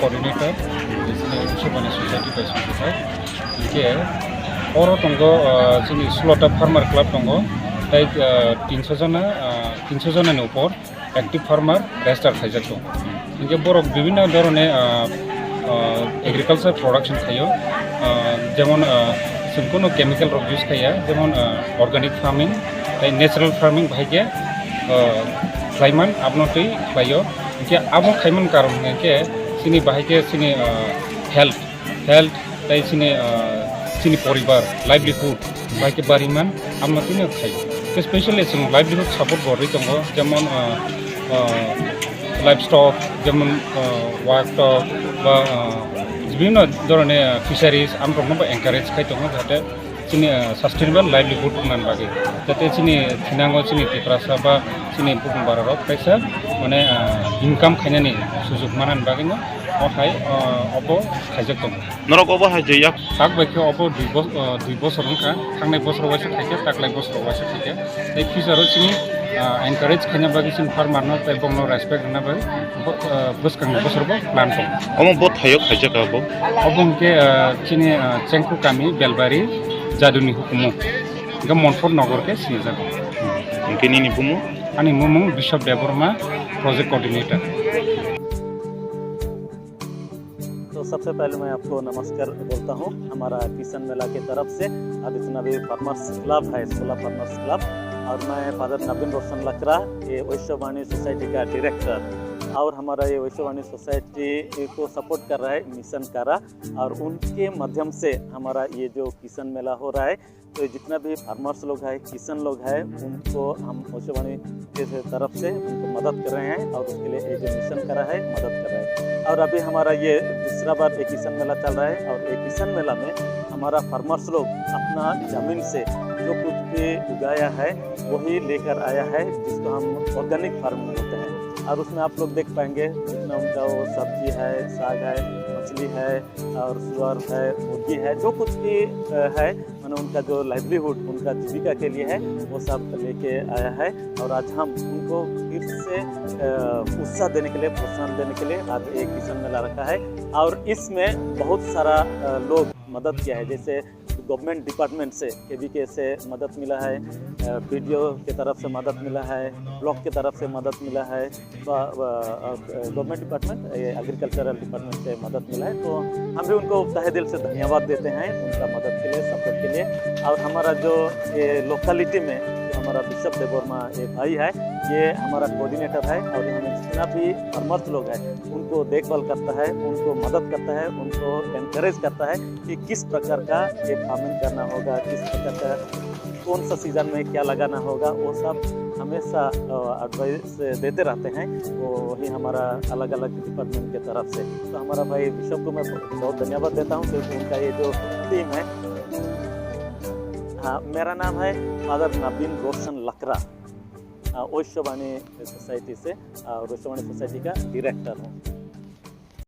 Coordinator बिसोरनि society बायसनिफ्राय इनके अरो दंगो जोंनि स्लटा फार्मार क्लाब दंगो ताई 300 जनानि ऊपर एक्टिव फार्मार रेजिस्टार खायजाक दं इनके बरक विभिन्न धरने एग्रिकालचार प्रोडक्शन खायो जेमन जों कोनो केमिकल रक यूज खाया जेमन अर्गेनिक फार्मिंग ताई नेचुरल फार्मिंग भाइके क्लाइमान आपनोटै खायो इनके आबो खायमन कारण इनके सिनी बाहायके सिनी हेल्थ ताई सिनी परिवार लाइवलीहुड बाहायके बारिमान आपनोटैनो खायो स्पेशली जों लाइवलीहुड सपोर्ट बर्डै दङ जेमन लाइभस्टक जेमन वाकटक बा विभिन्न धरने फिशारिज आमफ्रामबो एनकारेज खाय दङ जाहाथे जोंनि सास्टेनेबल लाइवलीहुड होननानै बागै जाहाथे जोंनि थिनांगौ जोंनि पेपरासा बा जोंनि बुहुम बाराव खायसा माने इनकाम खायनायनि सुजुग मानानै बागैनो अहाय अबो खायजाक दं नरक अबो हायजया ताक बायखे अबो 2 बोसोर होनखा थांनाय बोसोरावसो खायखे ताकलाय बोसोरावसो खायखे बे फिचाराव जोंनि एनकारेज खायना बागै जों फार्मारनो ताय बंनो रेसपेक्ट होना बागै बोसखांनो बोसोरबो प्लान दं अमो बहुत हायो खायजाक अबो अबंके जोंनि चेंकु गामि बेलबारि जादुनि हुकुमु इनका मनफर नगर के सिंजाक इनके नी बुमु आनी मुमु बिशप देवबर्मा प्रोजेक्ट कोऑर्डिनेटर। तो सबसे पहले मैं आपको नमस्कार बोलता हूँ हमारा किसान मेला की तरफ से अब इतना भी फार्मर्स क्लब है सोला फार्मर्स क्लब और मैं फादर नवीन रोशन लकड़ा ये वैश्यवाणी सोसाइटी का डायरेक्टर और हमारा ये वैश्यवाणी सोसाइटी को सपोर्ट कर रहा है मिशन कारा और उनके माध्यम से हमारा ये जो किसान मेला हो रहा है तो जितना भी फार्मर्स लोग हैं किसान लोग हैं उनको हम वैश्यवाणी की तरफ से उनको मदद कर रहे हैं और उसके लिए ये जो मिशन करा है मदद कर रहे हैं और अभी हमारा ये दूसरा बार एक किसान मेला चल रहा है और एक किसान मेला में हमारा फार्मर्स लोग अपना ज़मीन से जो कुछ भी उगाया है वही लेकर आया है जिसको हम ऑर्गेनिक फार्मिंग बोलते हैं और उसमें आप लोग देख पाएंगे जितना उनका वो सब्जी है साग है मछली है और सुअर है मुर्गी है जो कुछ भी है मैंने उनका जो लाइवलीहुड उनका जीविका के लिए है वो सब लेके आया है और आज हम उनको फिर से उत्साह देने के लिए प्रोत्साहन देने के लिए आज एक किसान मेला रखा है और इसमें बहुत सारा लोग मदद किया है जैसे गवर्नमेंट डिपार्टमेंट से केवीके से मदद मिला है बीडीओ की तरफ से मदद मिला है ब्लॉक की तरफ से मदद मिला है गवर्नमेंट डिपार्टमेंट एग्रीकल्चरल डिपार्टमेंट से मदद मिला है तो हम भी उनको तहे दिल से धन्यवाद देते हैं उनका मदद के लिए सपोर्ट के लिए और हमारा जो ये लोकेलिटी में जो हमारा बिशप देवबर्मा ये भाई है ये हमारा कोऑर्डिनेटर है और हमें जितना भी फार्मर्स लोग हैं उनको देखभाल करता है उनको मदद करता है उनको एनकरेज करता है कि किस प्रकार का ये फार्मिंग करना होगा किस प्रकार का कौन सा सीज़न में क्या लगाना होगा वो सब हमेशा एडवाइस देते रहते हैं वो वही हमारा अलग अलग डिपार्टमेंट के तरफ से तो हमारा भाई बिशप को मैं बहुत धन्यवाद देता हूँ क्योंकि उनका ये जो टीम है हाँ मेरा नाम है फादर नवीन रोशन लकड़ा वैश्यवाणी सोसाइटी से वैश्यवाणी सोसाइटी का डायरेक्टर हूँ।